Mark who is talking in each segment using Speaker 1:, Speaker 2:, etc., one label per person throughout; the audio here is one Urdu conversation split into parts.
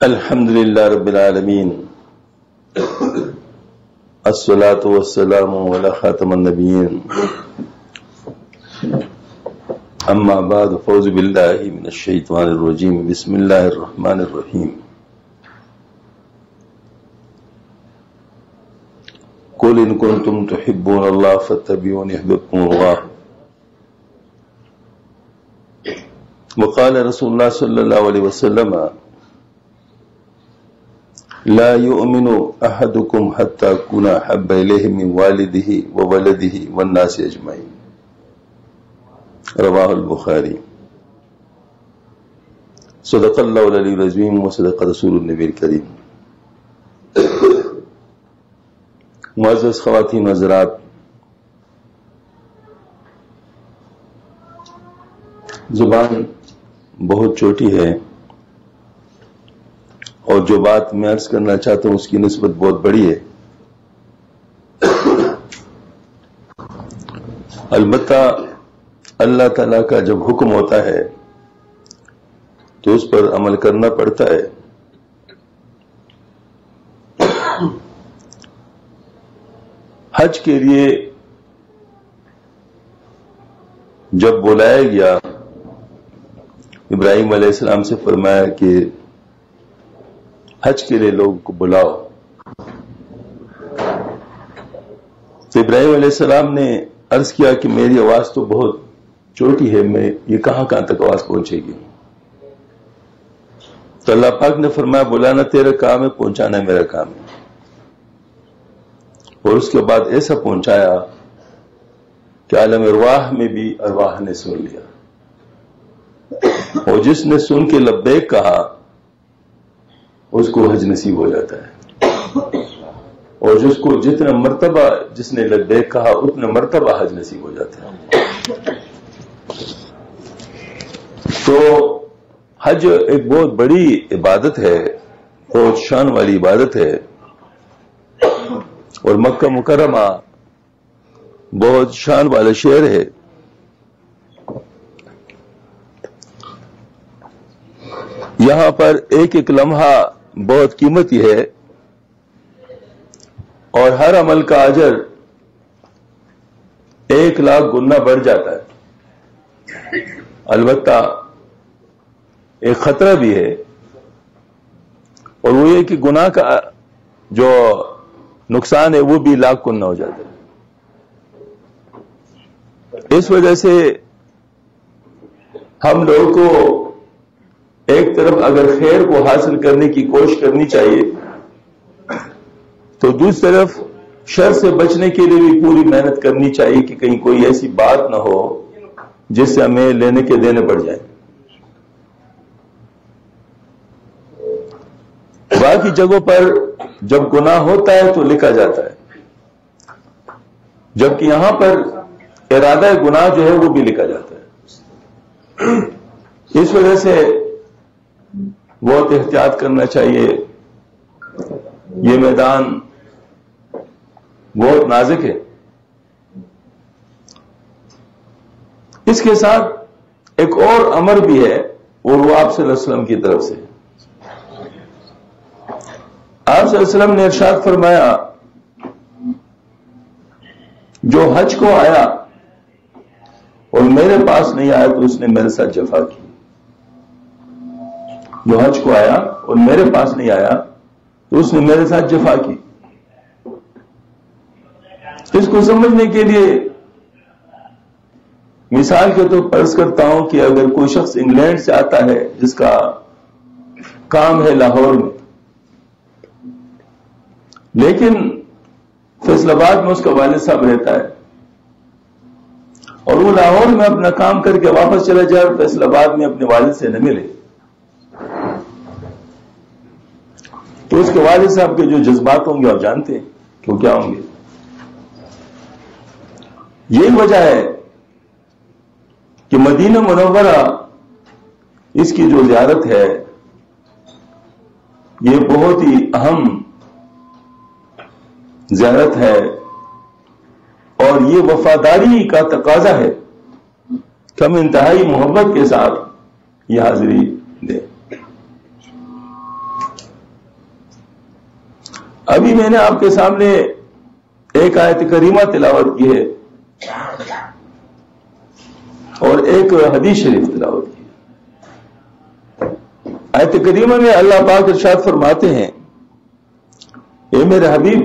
Speaker 1: الحمد للہ رب العالمین الصلاۃ والسلام علی خاتم النبیین اما بعد فاعوذ باللہ من الشیطان الرجیم بسم اللہ الرحمن الرحیم قل ان کنتم تحبون اللہ فاتبعونی یحببکم اللہ وقال رسول اللہ صلی اللہ علیہ وسلم لا يؤمن احدكم حتى اكون احب اليه من والده وولده والناس اجمعين رواه البخاری. صدق اللہ العلی العظیم وصدق رسول النبی الکریم. معزز خواتین و حضرات، زبان بہت چھوٹی ہے اور جو بات میں عرض کرنا چاہتا ہوں اس کی نسبت بہت بڑی ہے. البتہ اللہ تعالیٰ کا جب حکم ہوتا ہے تو اس پر عمل کرنا پڑتا ہے. حج کے لیے جب بلایا گیا، ابراہیم علیہ السلام سے فرمایا کہ حج کے لیے لوگوں کو بلاؤ، تو ابراہیم علیہ السلام نے عرض کیا کہ میری آواز تو بہت چھوٹی ہے، میں یہ کہاں تک آواز پہنچے گی؟ تو اللہ پاک نے فرمایا بلانا تیرا کام ہے، پہنچانا میرا کام ہے. اور اس کے بعد ایسا پہنچایا کہ عالم ارواح میں بھی ارواح نے سن لیا، اور جس نے سن کے لبیک کہا اس کو حج نصیب ہو جاتا ہے، اور جس کو جتنا مرتبہ جس نے لبیک کہا اتنا مرتبہ حج نصیب ہو جاتا ہے. تو حج ایک بہت بڑی عبادت ہے، بہت شان والی عبادت ہے، اور مکہ مکرمہ بہت شان والا شہر ہے. یہاں پر ایک ایک لمحہ بہت قیمتی ہے، اور ہر عمل کا اجر 1,00,000 گنا بڑھ جاتا ہے. البتہ ایک خطرہ بھی ہے، اور وہ یہ کہ گناہ کا جو نقصان ہے وہ بھی 1,00,000 گنا ہو جاتا ہے. اس وجہ سے ہم لوگوں کو ایک طرف اگر خیر کو حاصل کرنے کی کوشش کرنی چاہیے، تو دوسری طرف شر سے بچنے کے لیے بھی پوری محنت کرنی چاہیے کہ کہیں کوئی ایسی بات نہ ہو جس سے ہمیں لینے کے دینے پڑ جائیں. باقی جگہوں پر جب گناہ ہوتا ہے تو لکھا جاتا ہے، جبکہ یہاں پر ارادہ گناہ جو ہے وہ بھی لکھا جاتا ہے. اس وجہ سے بہت احتیاط کرنا چاہیے. یہ میدان بہت نازک ہے. اس کے ساتھ ایک اور امر بھی ہے، اور وہ آپ صلی اللہ علیہ وسلم کی طرف سے. آپ صلی اللہ علیہ وسلم نے ارشاد فرمایا جو حج کو آیا اور میرے پاس نہیں آیا تو اس نے میرے ساتھ جفا کی. جو حج کو آیا اور میرے پاس نہیں آیا تو اس نے میرے ساتھ جفا کی. اس کو سمجھنے کے لیے مثال کے طور پر عرض کرتا ہوں کہ اگر کوئی شخص انگلینڈ سے آتا ہے جس کا کام ہے لاہور میں، لیکن فیصل آباد میں اس کا والد صاحب رہتا ہے، اور وہ لاہور میں اپنا کام کر کے واپس چلا جائے اور فیصل آباد میں اپنے والد سے نہ ملے، تو اس کے والد صاحب کے جو جذبات ہوں گے آپ جانتے ہیں کہ وہ کیا ہوں گے. یہی وجہ ہے کہ مدینہ منورہ اس کی جو زیارت ہے یہ بہت ہی اہم زیارت ہے، اور یہ وفاداری کا تقاضا ہے کہ ہم انتہائی محبت کے ساتھ یہ حاضری دیں. ابھی میں نے آپ کے سامنے ایک آیت کریمہ تلاوت کی ہے اور ایک حدیث شریف تلاوت کی ہے. آیت کریمہ میں اللہ پاک ارشاد فرماتے ہیں، اے میرے حبیب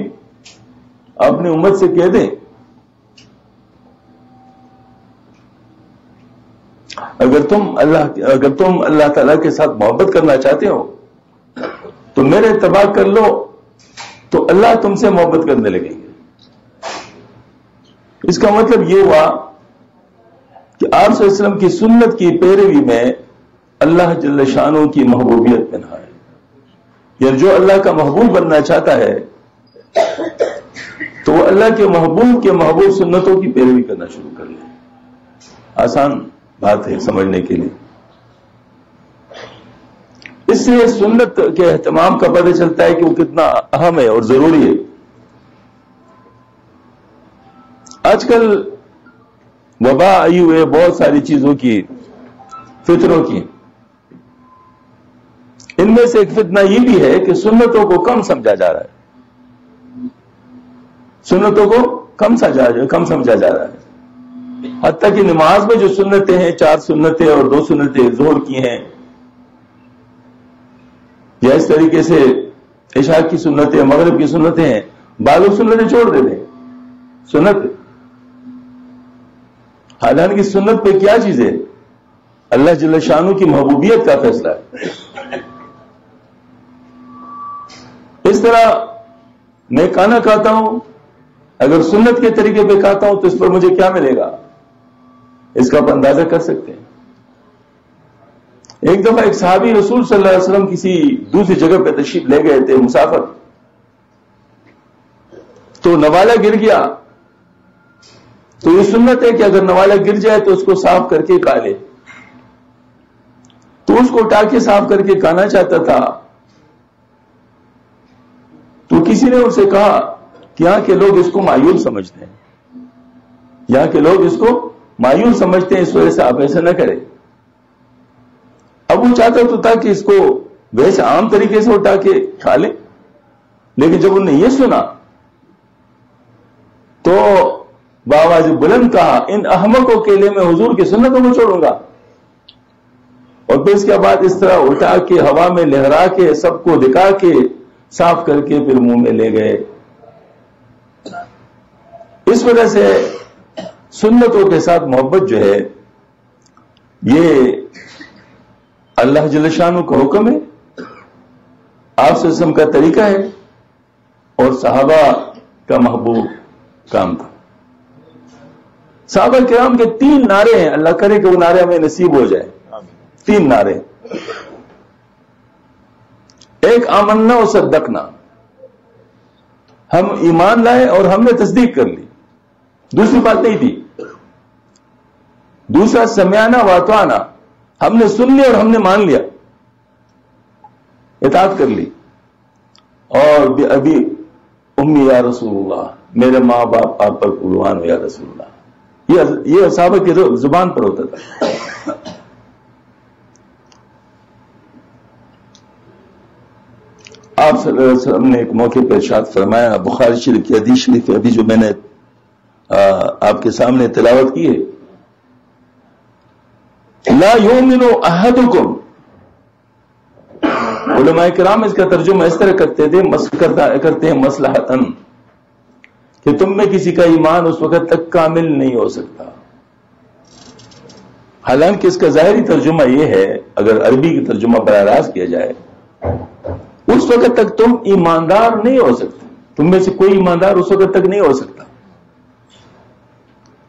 Speaker 1: اپنی امت سے کہہ دیں اگر تم اللہ تعالیٰ کے ساتھ محبت کرنا چاہتے ہو تو میرے اتباع کر لو تو اللہ تم سے محبت کرنے لگیں گے. اس کا مطلب یہ ہوا کہ آپ صلی اللہ علیہ وسلم کی سنت کی پیروی میں اللہ جل شانہ کی محبوبیت پنہا ہے. یعنی جو اللہ کا محبوب بننا چاہتا ہے تو وہ اللہ کے محبوب سنتوں کی پیروی کرنا شروع کر لے. آسان بات ہے سمجھنے کے لیے. اس سے سنت کے اہتمام کا پتہ چلتا ہے کہ وہ کتنا اہم ہے اور ضروری ہے. آج کل وبا آئی ہوئے بہت ساری چیزوں کی، فطروں کی. ان میں سے ایک فتنہ یہ بھی ہے کہ سنتوں کو کم سمجھا جا رہا ہے. سنتوں کو کم سمجھا جا رہا ہے. حتیٰ کہ نماز میں جو سنتیں ہیں، 4 سنتیں اور 2 سنتیں ظہر کی ہیں، یا اس طریقے سے عشاء کی سنتیں، مغرب کی سنتیں ہیں، بالوں سنتیں چھوڑ دیتے ہیں. سنت حالانکہ سنت پہ کیا چیز ہے؟ اللہ جل شانہ کی محبوبیت کا فیصلہ ہے. اس طرح میں کھانا کھاتا ہوں، اگر سنت کے طریقے پہ کھاتا ہوں تو اس پر مجھے کیا ملے گا، اس کا آپ اندازہ کر سکتے ہیں. ایک دفعہ ایک صحابی رسول صلی اللہ علیہ وسلم کسی دوسری جگہ پہ تشریف لے گئے تھے، مسافر، تو نوالا گر گیا. تو یہ سنت ہے کہ اگر نوالا گر جائے تو اس کو صاف کر کے کھا لے. تو اس کو اٹھا کے صاف کر کے کھانا چاہتا تھا. تو کسی نے اسے کہا کہ یہاں کے لوگ اس کو مایول سمجھتے ہیں، یہاں کے لوگ اس کو مایول سمجھتے ہیں، اس وجہ سے آپ ایسا نہ کریں. اب وہ چاہتا تو تھا کہ اس کو ویسے عام طریقے سے اٹھا کے کھا لے، لیکن جب انہوں نے یہ سنا تو بآواز بلند کہا، ان احمقوں کے لیے میں حضور کی سنتوں کو چھوڑوں گا. اور پھر اس کے بعد اس طرح اٹھا کے ہوا میں لہرا کے سب کو دکھا کے صاف کر کے پھر منہ میں لے گئے. اس وجہ سے سنتوں کے ساتھ محبت جو ہے یہ اللہ جل شانہ کا حکم ہے، آپ صلی اللہ علیہ وسلم کا طریقہ ہے اور صحابہ کا محبوب کام تھا. صحابہ کرام کے 3 نعرے ہیں، اللہ کرے کہ وہ نعرے ہمیں نصیب ہو جائے. 3 نعرے. ایک آمنا و صدقنا، ہم ایمان لائے اور ہم نے تصدیق کر لی، دوسری بات نہیں تھی. دوسرا سمعنا واطعنا، ہم نے سن لیا اور ہم نے مان لیا، اطاعت کر لی. اور ابھی امی یا رسول اللہ، میرے ماں باپ آپ پر قربان ہو یا رسول اللہ. یہ صحابہ کی زبان پر ہوتا تھا. آپ صلی اللہ علیہ وسلم نے ایک موقع پر ارشاد فرمایا، بخاری شریف کی حدیث شریف ابھی جو میں نے آپ کے سامنے تلاوت کی ہے، لا یؤمن احدکم. علماء کرام اس کا ترجمہ اس طرح کرتے ہیں مصلحتاً، کہ تم میں کسی کا ایمان اس وقت تک کامل نہیں ہو سکتا. حالانکہ اس کا ظاہری ترجمہ یہ ہے، اگر عربی کی ترجمہ براہ راست کیا جائے، اس وقت تک تم ایماندار نہیں ہو سکتے، تم میں سے کوئی ایماندار اس وقت تک نہیں ہو سکتا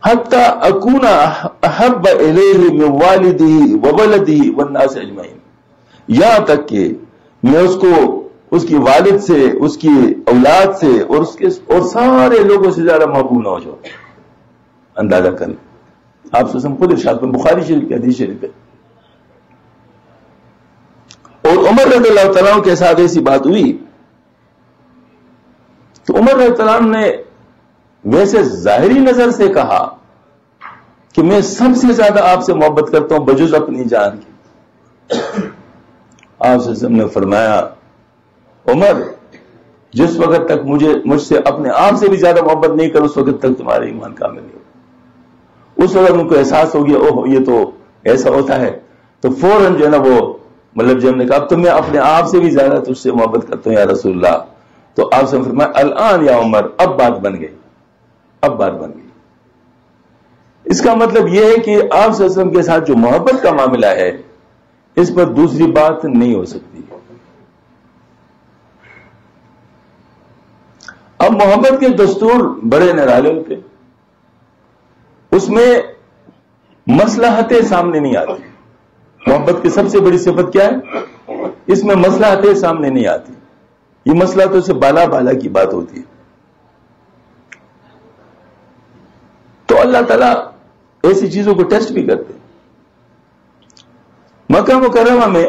Speaker 1: حتی اکون احب الیہ من والدہ وولدہ والناس اجمعین، یہاں تک کہ میں اس کو اس کی والد سے، اس کی اولاد سے اور سارے لوگوں سے زیادہ محبوب نہ ہو جاؤ. اندازہ کریں، آپ سے خود ارشاد میں بخاری شریف کی حدیث شریف ہے. اور عمر رضی اللہ تعالیٰ عنہ کے ساتھ ایسی بات ہوئی تو عمر رضی اللہ تعالیٰ عنہ نے ویسے ظاہری نظر سے کہا کہ میں سب سے زیادہ آپ سے محبت کرتا ہوں بجز اپنی جان کی. آپ سے نے فرمایا، عمر جس وقت تک مجھ سے اپنے آپ سے بھی زیادہ محبت نہیں کرو اس وقت تک تمہارا ایمان کامل نہیں ہوگا. اس وقت ان کو احساس ہو گیا اوہ یہ تو ایسا ہوتا ہے, تو فوراً جو ہے نا وہ مطلب جب نے کہا اب تو میں اپنے آپ سے بھی زیادہ تجھ سے محبت کرتا ہوں یا رسول اللہ, تو آپ سے فرمایا الان یا عمر, اب بات بن گئی, اب بات بن گئی. اس کا مطلب یہ ہے کہ آپ صلی اللہ علیہ وسلم کے ساتھ جو محبت کا معاملہ ہے اس پر دوسری بات نہیں ہو سکتی. اب محبت کے دستور بڑے نرالے ہوتے, اس میں مصلحتیں سامنے نہیں آتی. محبت کی سب سے بڑی صفت کیا ہے؟ اس میں مصلحتیں سامنے نہیں آتی. یہ مصلحتوں سے بالا بالا کی بات ہوتی ہے. تو اللہ تعالیٰ ایسی چیزوں کو ٹیسٹ بھی کرتے ہیں. مکہ مکرمہ میں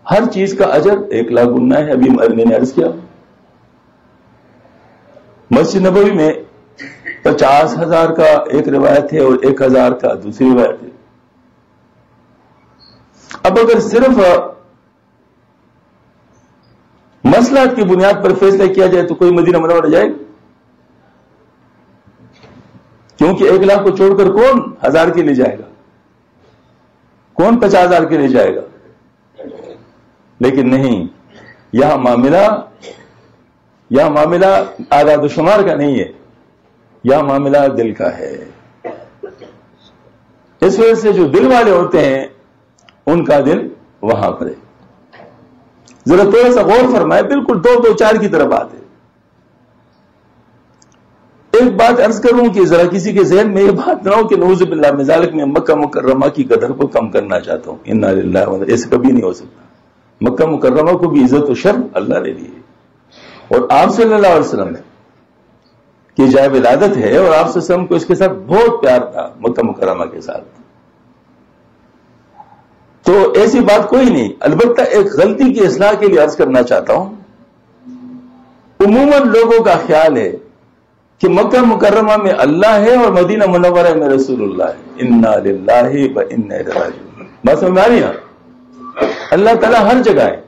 Speaker 1: ہر چیز کا اجر 1,00,000 گنا ہے. ابھی میں نے عرض کیا مسجد نبوی میں 50,000 کا ایک روایت ہے اور 1,000 کا دوسری روایت ہے. اب اگر صرف مصلحت کی بنیاد پر فیصلہ کیا جائے تو کوئی مدینہ منورہ جائے گا؟ کیونکہ 1,00,000 کو چھوڑ کر کون 1,000 کے لیے جائے گا, کون 50,000 کے لیے جائے گا؟ لیکن نہیں, یہاں معاملہ اعداد و شمار کا نہیں ہے, یہاں معاملہ دل کا ہے. اس وجہ سے جو دل والے ہوتے ہیں ان کا دل وہاں پر ہے. ذرا تھوڑا سا غور فرمائے, بالکل 2-2-4 کی طرف بات ہے. ایک بات عرض کروں کہ ذرا کسی کے ذہن میں یہ بات نہ ہو کہ نعوذ باللہ من ذالک میں مکہ مکرمہ کی قدر کو کم کرنا چاہتا ہوں. انا للہ و ایسے کبھی نہیں ہو سکتا. مکہ مکرمہ کو بھی عزت و شرف اللہ نے دی ہے, اور آپ صلی اللہ علیہ وسلم کی جائے ولادت ہے, اور آپ صلی اللہ علیہ وسلم کو اس کے ساتھ بہت پیار تھا مکہ مکرمہ کے ساتھ. تو ایسی بات کوئی نہیں. البتہ ایک غلطی کی اصلاح کے لیے عرض کرنا چاہتا ہوں. عموماً لوگوں کا خیال ہے کہ مکہ مکرمہ میں اللہ ہے اور مدینہ منورہ میں رسول اللہ ہے. انا للہ و انا الیہ راجعون. بات سمجھ میں آ رہی ہے؟ اللہ تعالیٰ ہر جگہ ہے.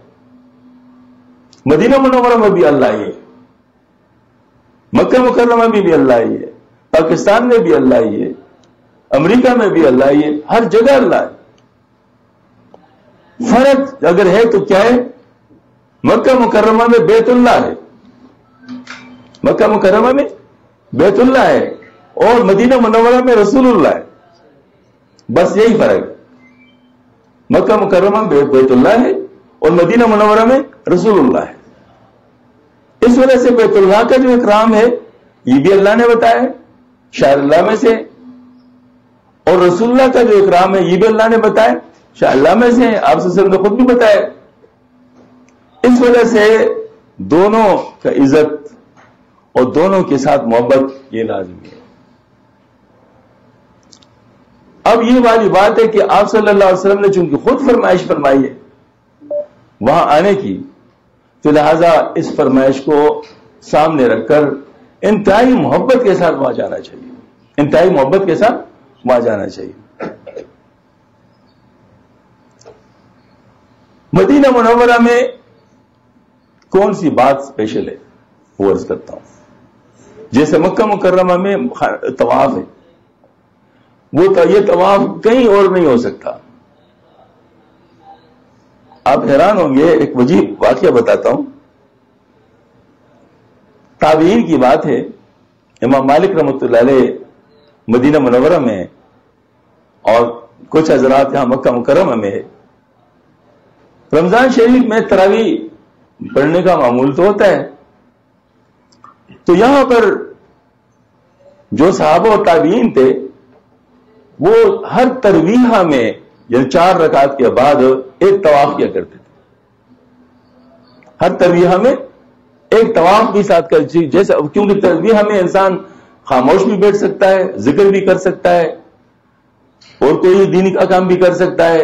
Speaker 1: مدینہ منورہ میں بھی اللہ ہی ہے, مکہ مکرمہ میں بھی اللہ ہی ہے, پاکستان میں بھی اللہ ہی ہے, امریکہ میں بھی اللہ ہی ہے, ہر جگہ اللہ ہے. فرق اگر ہے تو کیا ہے؟ مکہ مکرمہ میں بیت اللہ ہے, مکہ مکرمہ میں بیت اللہ ہے, اور مدینہ منورہ میں رسول اللہ ہے. بس یہی فرق ہے. مکہ مکرمہ میں بیت اللہ ہے اور مدینہ منورہ میں رسول اللہ ہے. اس وجہ سے بیت اللہ کا جو اکرام ہے یہ بھی اللہ نے بتایا ہے شاعر اللہ میں سے, اور رسول اللہ کا جو اکرام ہے یہ بھی اللہ نے بتایا شاء اللہ میں سے, آپ سے نے خود بھی بتایا. اس وجہ سے دونوں کا عزت اور دونوں کے ساتھ محبت یہ لازمی ہے. اب یہ والی بات ہے کہ آپ صلی اللہ علیہ وسلم نے چونکہ خود فرمائش فرمائی ہے وہاں آنے کی, تو لہذا اس فرمائش کو سامنے رکھ کر انتہائی محبت کے ساتھ وہاں جانا چاہیے, انتہائی محبت کے ساتھ وہاں جانا چاہیے. مدینہ منورہ میں کون سی بات اسپیشل ہے وہ عرض کرتا ہوں. جیسے مکہ مکرمہ میں طواف ہے, یہ طواف کہیں اور نہیں ہو سکتا. آپ حیران ہوں گے, ایک عجیب واقعہ بتاتا ہوں. تابعین کی بات ہے, امام مالک رحمۃ اللہ علیہ مدینہ منورہ میں اور کچھ حضرات یہاں مکہ مکرمہ میں ہے. رمضان شریف میں تراویح پڑھنے کا معمول تو ہوتا ہے, تو یہاں پر جو صحابہ و تابعین تھے وہ ہر تراویح میں یعنی 4 رکعت کے بعد ایک طواف کیا کرتے تھے. ہر تراویح میں ایک طواف بھی ساتھ کر, جیسے کیونکہ تراویح میں انسان خاموش بھی بیٹھ سکتا ہے, ذکر بھی کر سکتا ہے, اور کوئی دینی کا کام بھی کر سکتا ہے.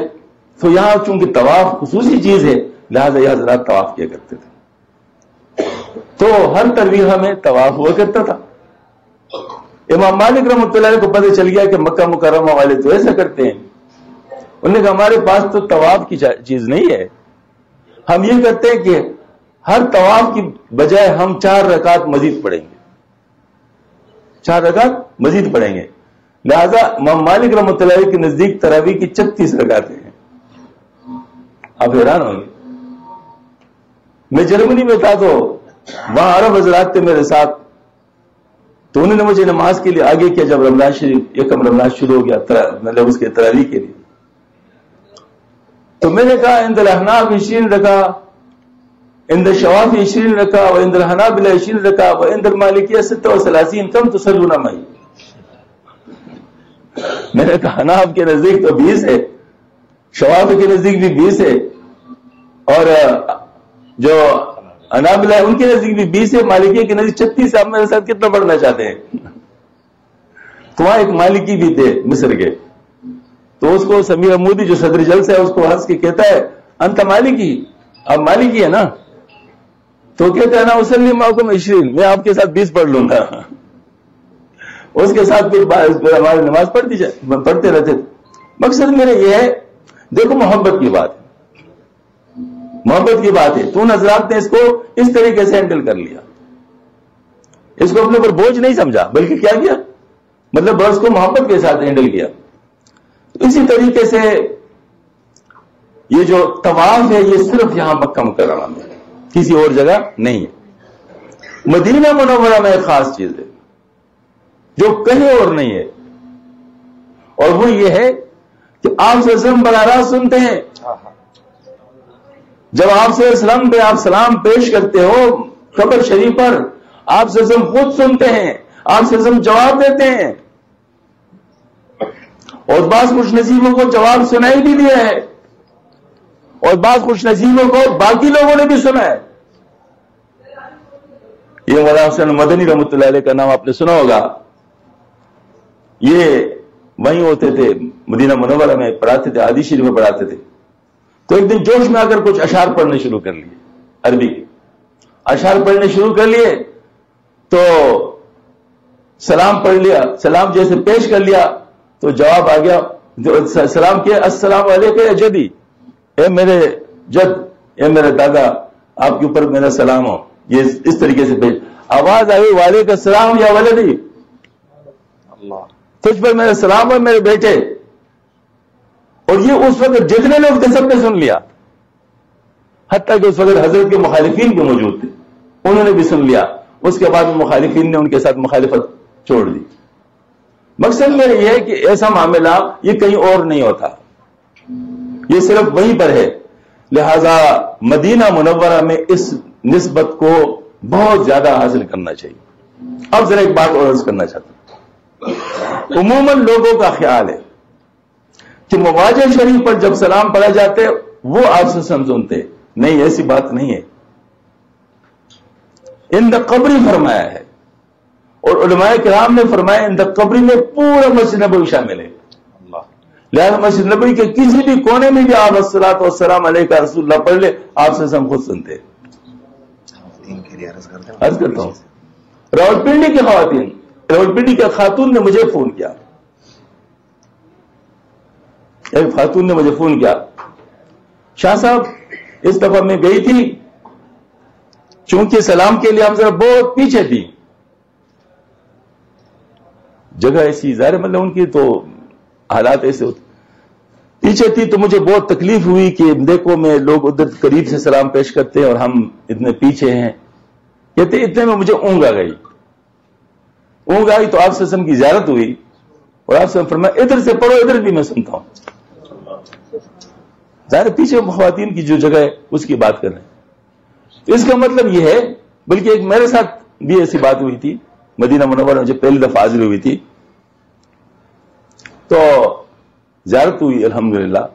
Speaker 1: تو یہاں چونکہ طواف خصوصی چیز ہے لہذا یہ حضرات طواف کیا کرتے تھے. تو ہر تراویح میں طواف ہوا کرتا تھا. امام مالک رحمۃ اللہ علیہ کو پتہ چل گیا کہ مکہ مکرمہ والے تو ایسا کرتے ہیں. انہوں نے کہا ہمارے پاس تو طواف کی چیز نہیں ہے, ہم یہ کرتے ہیں کہ ہر طواف کی بجائے ہم 4 رکعت مزید پڑھیں گے، 4 رکعت مزید پڑھیں گے. لہذا امام مالک رحمۃ اللہ علیہ کے نزدیک تراویح کی 36 رکعتیں ہیں. آپ حیران ہوں گے. میں جرمنی میں تھا تو وہاں عرب حضرات تھے میرے ساتھ، تو انہوں نے مجھے نماز کے لیے آگے کیا. جب رمضان شریف یکم رمضان شروع ہو گیا مطلب اس کے تراویح کے لیے، تو میں نے کہا عند الاحناف 20 رکعہ، عند الشوافی 20 رکعہ، وعند الحنابلہ 20 رکعہ، وعند المالکیہ 36 کم تصلون معی. میں نے کہا حناف کے نزدیک تو 20 ہے، شوافی کے نزدیک بھی 20 ہے، اور جو حنابلہ ان کے نزدیک بھی 20 ہے، مالکیہ کے نزدیک 36 ہے. آپ میرے ساتھ کتنا پڑھنا چاہتے ہیں؟ تو وہاں ایک مالکی بھی تھے مصر کے، تو اس کو سمیر عمودی جو صدر جلسہ ہے اس کو ہنس کے کہتا ہے انت مالکی، آپ مالکی ہے نا؟ تو کہتا ہے نا اسلم معکم 20، میں آپ کے ساتھ 20 پڑھ لوں گا. اس کے ساتھ پھر ہماری نماز پڑھتے رہتے. مقصد میرا یہ ہے، دیکھو محبت کی بات ہے، محبت کی بات ہے. تو ان حضرات نے اس کو اس طریقے سے ہینڈل کر لیا، اس کو اپنے اوپر بوجھ نہیں سمجھا، بلکہ کیا کیا، مطلب اس کو محبت کے ساتھ ہینڈل کیا. اسی طریقے سے یہ جو طواف ہے یہ صرف یہاں مکہ مکرمہ میں، کسی اور جگہ نہیں ہے. مدینہ منورہ میں ایک خاص چیز ہے جو کہیں اور نہیں ہے، اور وہ یہ ہے کہ آپ صلی اللہ علیہ وسلم براہ راست سنتے ہیں. جب آپ صلی اللہ علیہ وسلم پہ آپ سلام پیش کرتے ہو قبر شریف پر، آپ صلی اللہ علیہ وسلم خود سنتے ہیں، آپ صلی اللہ علیہ وسلم جواب دیتے ہیں، اور بعض خوش نصیبوں کو جواب سنائی بھی دیا ہے، اور بعض خوش نصیبوں کو باقی لوگوں نے بھی سنا ہے. یہ مولانا حسین مدنی رحمۃ اللہ علیہ کا نام آپ نے سنا ہوگا. یہ وہیں ہوتے تھے، مدینہ منورہ میں پڑھاتے تھے، حدیث شریف میں پڑھاتے تھے. تو ایک دن جوش میں آ کر کچھ اشعار پڑھنے شروع کر لیے، عربی کے اشعار پڑھنے شروع کر لیے. تو سلام پڑھ لیا، سلام جیسے پیش کر لیا تو جواب آ گیا، جو سلام کیا السلام علیکم یا جدی، اے میرے جد، اے میرے دادا، آپ کے اوپر میرا سلام ہو. یہ اس طریقے سے پیش آواز آئی وعلیکم السلام یا ولدی، تجھ پر میرا سلام ہے میرے بیٹے. اور یہ اس وقت جتنے لوگ تھے سب نے سن لیا، حتیٰ کہ اس وقت حضرت کے مخالفین بھی موجود تھے، انہوں نے بھی سن لیا. اس کے بعد مخالفین نے ان کے ساتھ مخالفت چھوڑ دی. مقصد میرا یہ ہے کہ ایسا معاملہ یہ کہیں اور نہیں ہوتا، یہ صرف وہیں پر ہے. لہذا مدینہ منورہ میں اس نسبت کو بہت زیادہ حاصل کرنا چاہیے. اب ذرا ایک بات اور عرض کرنا چاہتا ہوں. عموماً لوگوں کا خیال ہے کہ مواجہ شریف پر جب سلام پڑھا جاتے وہ آپ سے سنتے. نہیں، ایسی بات نہیں ہے. اند قبری فرمایا ہے، اور علماء کرام نے فرمایا اند قبری میں پورا مسجد نبوی شامل ہے. لہذا مسجد نبوی کے کسی بھی کونے میں بھی آپ الصلاۃ والسلام علیکہ رسول اللہ پڑھ لے، آپ سے ہم خود سنتے. عرض کرتا ہوں، راولپنڈی کی خواتین، راولپنڈی کے خاتون نے مجھے فون کیا، ایک خاتون نے مجھے فون کیا، شاہ صاحب اس دفعہ میں گئی تھی، چونکہ سلام کے لیے ہم ذرا بہت پیچھے تھی، جگہ ایسی ظاہر مطلب ان کی تو حالات ایسے ہوتے، پیچھے تھی تو مجھے بہت تکلیف ہوئی کہ دیکھو میں لوگ ادھر قریب سے سلام پیش کرتے ہیں اور ہم اتنے پیچھے ہیں. کہتے اتنے میں مجھے اونگ آ گئی. اونگ آئی تو آپ سے کی زیارت ہوئی اور آپ سے فرمایا ادھر سے پڑھو، ادھر بھی میں سنتا ہوں. ظاہر پیچھے خواتین کی جو جگہ ہے اس کی بات کر رہے ہیں. اس کا مطلب یہ ہے، بلکہ ایک میرے ساتھ بھی ایسی بات ہوئی تھی مدینہ منورہ میں، جب پہلی دفعہ حاضر ہوئی تھی تو زیارت ہوئی الحمدللہ.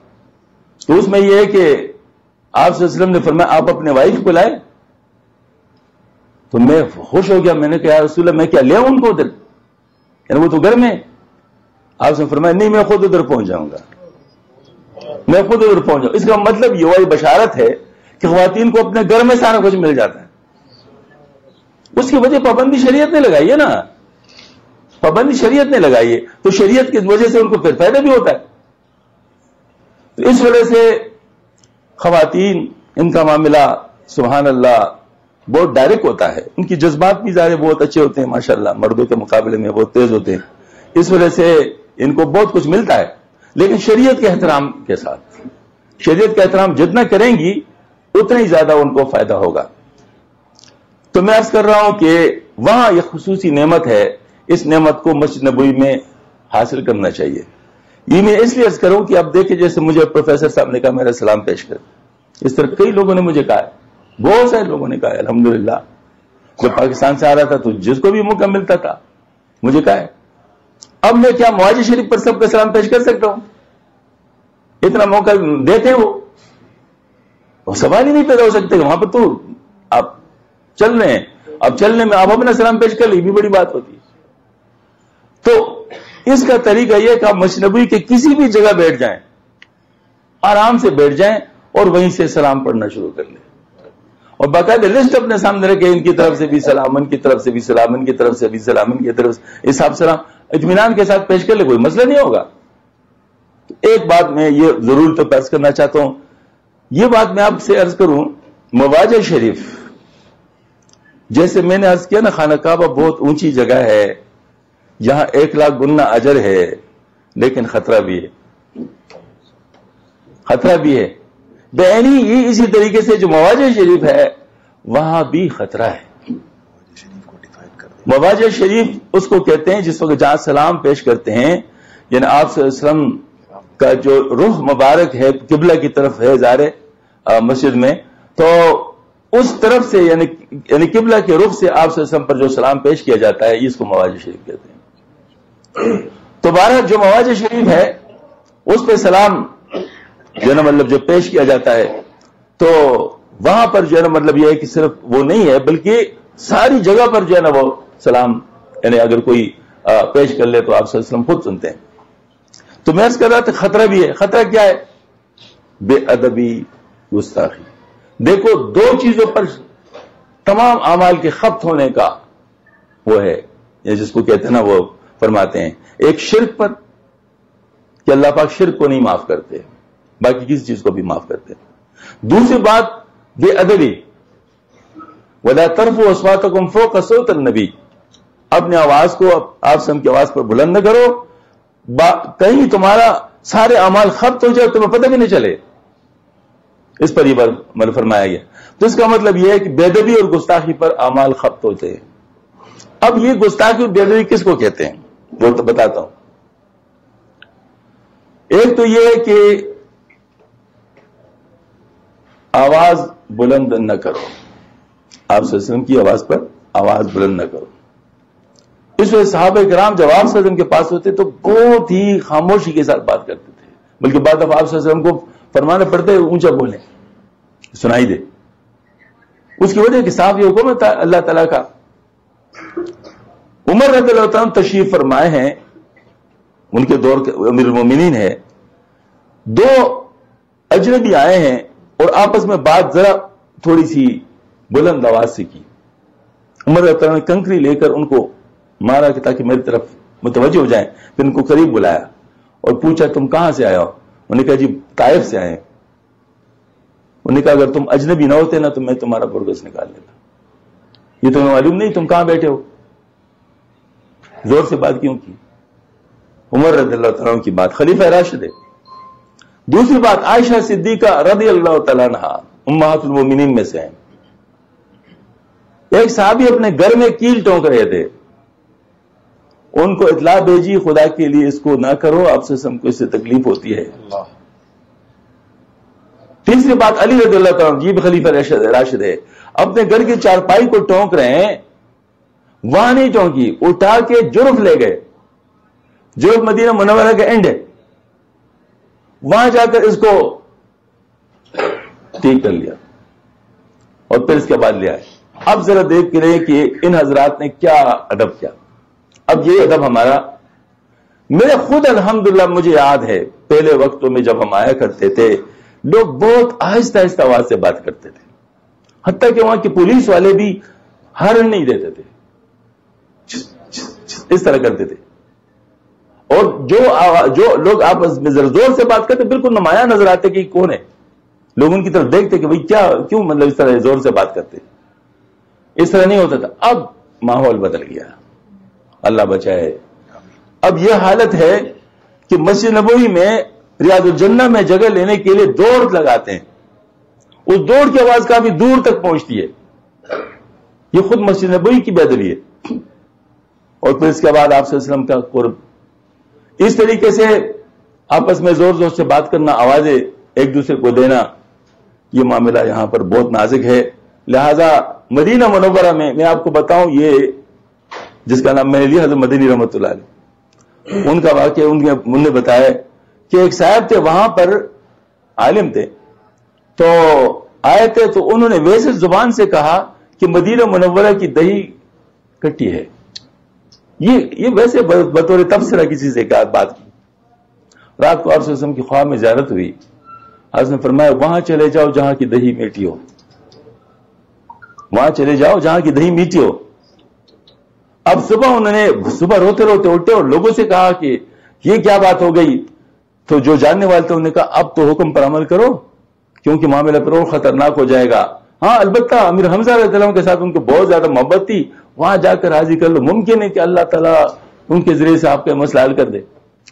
Speaker 1: تو اس میں یہ ہے کہ آپ صلی اللہ علیہ وسلم نے فرمایا آپ اپنے وائف کو لائے. تو میں خوش ہو گیا، میں نے کہا یا رسول اللہ میں کیا لے آؤں ان کو ادھر، یعنی وہ تو گھر میں. آپ نے فرمایا نہیں میں خود ادھر پہنچ جاؤں گا، میں خود ادھر پہنچ جاؤں. اس کا مطلب یہ وہی بشارت ہے کہ خواتین کو اپنے گھر میں سارا کچھ مل جاتا ہے. اس کی وجہ پابندی شریعت نے لگائی ہے نا، پابندی شریعت نے لگائی ہے، تو شریعت کی وجہ سے ان کو پھر فائدہ بھی ہوتا ہے. تو اس وجہ سے خواتین ان کا معاملہ سبحان اللہ بہت ڈائریکٹ ہوتا ہے. ان کی جذبات بھی ظاہر بہت اچھے ہوتے ہیں ماشاءاللہ, مردوں کے مقابلے میں بہت تیز ہوتے ہیں, اس وجہ سے ان کو بہت کچھ ملتا ہے. لیکن شریعت کے احترام کے ساتھ, شریعت کا احترام جتنا کریں گی اتنا ہی زیادہ ان کو فائدہ ہوگا. تو میں عرض کر رہا ہوں کہ وہاں یہ خصوصی نعمت ہے, اس نعمت کو مسجد نبوی میں حاصل کرنا چاہیے. یہ میں اس لیے عرض کروں کہ اب دیکھیں جیسے مجھے پروفیسر صاحب نے کہا میرا سلام پیش کر, اس طرح کئی لوگوں نے مجھے کہا ہے, بہت سارے لوگوں نے کہا ہے الحمدللہ. جب پاکستان سے آ رہا تھا تو جس کو بھی موقع ملتا تھا مجھے کہا ہے. اب میں کیا مواجہ شریف پر سب کا سلام پیش کر سکتا ہوں؟ اتنا موقع دیتے وہ سوال ہی نہیں پیدا ہو سکتے. وہاں پر تو آپ چل رہے ہیں, اب چلنے میں آپ اپنا سلام پیش کر لیں, یہ بھی بڑی بات ہوتی ہے. تو اس کا طریقہ یہ کہ آپ مسجد نبوی کے کسی بھی جگہ بیٹھ جائیں, آرام سے بیٹھ جائیں اور وہیں سے سلام پڑھنا شروع کر لیں, اور باقاعدہ لسٹ اپنے سامنے رکھے, ان کی طرف سے بھی سلام, ان کی طرف سے بھی سلام, ان کی طرف سے بھی سلام, ان کی طرف سے حساب سلام اطمینان کے ساتھ پیش کر لے, کوئی مسئلہ نہیں ہوگا. ایک بات میں یہ ضرور تو عرض کرنا چاہتا ہوں, یہ بات میں آپ سے عرض کروں, مواجہ شریف جیسے میں نے عرض کیا نا, خانہ کعبہ بہت اونچی جگہ ہے, یہاں 1,00,000 گنا اجر ہے, لیکن خطرہ بھی ہے, خطرہ بھی ہے. بہنی یہ اسی طریقے سے جو مواجہ شریف ہے وہاں بھی خطرہ ہے. مواجہ شریف اس کو کہتے ہیں جس وقت جہاں سلام پیش کرتے ہیں, یعنی آپ صلی اللہ علیہ وسلم کا جو رخ مبارک ہے قبلہ کی طرف ہے ظاہر مسجد میں, تو اس طرف سے یعنی قبلہ کے رخ سے آپ صلی اللہ علیہ وسلم پر جو سلام پیش کیا جاتا ہے اس کو مواجہ شریف کہتے ہیں. تو بہرحال جو مواجہ شریف ہے اس پہ سلام جو ہے نا مطلب جو پیش کیا جاتا ہے, تو وہاں پر جو ہے نا مطلب یہ ہے کہ صرف وہ نہیں ہے بلکہ ساری جگہ پر جو ہے نا وہ سلام یعنی اگر کوئی پیش کر لے تو آپ صلی اللہ علیہ وسلم خود سنتے ہیں. تو میں عرض کر رہا تھا خطرہ بھی ہے. خطرہ کیا ہے؟ بے ادبی, گستاخی. دیکھو دو چیزوں پر تمام اعمال کے خبت ہونے کا وہ ہے, جس کو کہتے ہیں نا وہ فرماتے ہیں, ایک شرک پر کہ اللہ پاک شرک کو نہیں معاف کرتے, باقی کسی چیز کو بھی معاف کرتے. دوسری بات بے ادبی, وَلَا تَرْفُوا أَصْوَاتَكُمْ فَوْقَ صَوْتِ النَّبِيِّ, اپنے آواز کو آپ سم کی آواز پر بلند نہ کرو, کہیں تمہارا سارے اعمال خبت ہو جائے تمہیں پتہ بھی نہیں چلے. اس پر یہ فرمایا گیا. تو اس کا مطلب یہ ہے کہ بے ادبی اور گستاخی پر اعمال خبت ہوتے ہیں. اب یہ گستاخی اور بے ادبی کس کو کہتے ہیں وہ تو بتاتا ہوں. ایک تو یہ ہے کہ آواز بلند نہ کرو, آپ صلی اللہ علیہ وسلم کی آواز پر آواز بلند نہ کرو. اس وجہ صحابہ کرام جب آپ صلی اللہ علیہ وسلم کے پاس ہوتے تو بہت ہی خاموشی کے ساتھ بات کرتے تھے, بلکہ بعد اب آپ صلی اللہ علیہ وسلم کو فرمانا پڑتا ہے اونچا بولیں سنائی دے. اس کی وجہ کہ صاحب یہ حکم ہے اللہ تعالیٰ کا. عمر رضی اللہ تعالیٰ تشریف فرمائے ہیں, ان کے دور کے امیر المومنین ہے, دو اجنبی آئے ہیں اور آپس میں بات ذرا تھوڑی سی بلند آواز سے کی. عمر رضی اللہ تعالیٰ نے کنکری لے کر ان کو مارا کہ تاکہ میری طرف متوجہ ہو جائیں. پھر ان کو قریب بلایا اور پوچھا تم کہاں سے آئے ہو؟ انہوں نے کہا جی طائف سے آئے ہیں. انہوں نے کہا اگر تم اجنبی نہ ہوتے نا تو میں تمہارا برگس نکال لیتا. یہ تمہیں معلوم نہیں تم کہاں بیٹھے ہو؟ زور سے بات کیوں کی؟ عمر رضی اللہ تعالیٰ عنہ کی بات, خلیفہ راشد ہے. دوسری بات عائشہ صدیقہ رضی اللہ تعالیٰ عنہا امہات المومنین میں سے ہیں. ایک صحابی اپنے گھر میں کیل ٹونک رہے تھے, ان کو اطلاع بھیجی خدا کے لیے اس کو نہ کرو, آپ سے ہم کو اس سے تکلیف ہوتی ہے. تیسری بات علی رضی اللہ تعالیٰ جی بھی خلیفہ راشد ہے, اپنے گھر کی چارپائی کو ٹونک رہے ہیں, وہاں نہیں ٹونکی, اٹھا کے جرف لے گئے. جرف مدینہ منورہ کا اینڈ ہے, وہاں جا کر اس کو ٹھیک کر لیا اور پھر اس کے بعد لیا ہے. اب ذرا دیکھ کے رہے کہ ان حضرات نے کیا ادب کیا. اب یہ ادب ہمارا, میرے خود الحمدللہ مجھے یاد ہے پہلے وقتوں میں جب ہم آیا کرتے تھے لوگ بہت آہستہ آہستہ آواز سے بات کرتے تھے, حتیٰ کہ وہاں کے پولیس والے بھی ہارن نہیں دیتے تھے, اس طرح کرتے تھے. اور جو لوگ آپس میں ذرا زور سے بات کرتے بالکل نمایاں نظر آتے کہ کون ہے. لوگ ان کی طرف دیکھتے کہ بھئی کیا کیوں مطلب اس طرح زور سے بات کرتے. اس طرح نہیں ہوتا تھا. اب ماحول بدل گیا, اللہ بچائے. اب یہ حالت ہے کہ مسجد نبوی میں ریاض الجنہ میں جگہ لینے کے لیے دوڑ لگاتے ہیں, اس دوڑ کی آواز کافی دور تک پہنچتی ہے. یہ خود مسجد نبوی کی بےادبی ہے. اور پھر اس کے بعد آپ صلی اللہ علیہ وسلم کا قرب, اس طریقے سے آپس میں زور زور سے بات کرنا, آوازیں ایک دوسرے کو دینا, یہ معاملہ یہاں پر بہت نازک ہے. لہذا مدینہ منورہ میں آپ کو بتاؤں, یہ جس کا نام میں نے لیا حضرت مدنی رحمۃ اللہ علیہ, ان کا واقعہ انہوں نے بتایا کہ ایک صاحب تھے وہاں پر, عالم تھے, تو آئے تھے تو انہوں نے ویسے زبان سے کہا کہ مدینہ منورہ کی دہی کٹی ہے. یہ ویسے بطور تبصرہ کسی سے بات کی. رات کو آپ صلی اللہ علیہ وسلم کی خواب میں زیارت ہوئی. آپ نے فرمایا وہاں چلے جاؤ جہاں کی دہی میٹھی ہو, وہاں چلے جاؤ جہاں کی دہی میٹھی ہو. اب انہوں نے صبح روتے روتے اٹھے اور لوگوں سے کہا کہ یہ کیا بات ہو گئی. تو جو جاننے والے تھے انہوں نے کہا اب تو حکم پر عمل کرو کیونکہ معاملہ پر اور خطرناک ہو جائے گا. ہاں البتہ امیر حمزہ علیہ السلام کے ساتھ ان کو بہت زیادہ محبت تھی, وہاں جا کر راضی کر لو, ممکن ہے کہ اللہ تعالیٰ ان کے ذریعے سے آپ کا مسئلہ حل کر دے.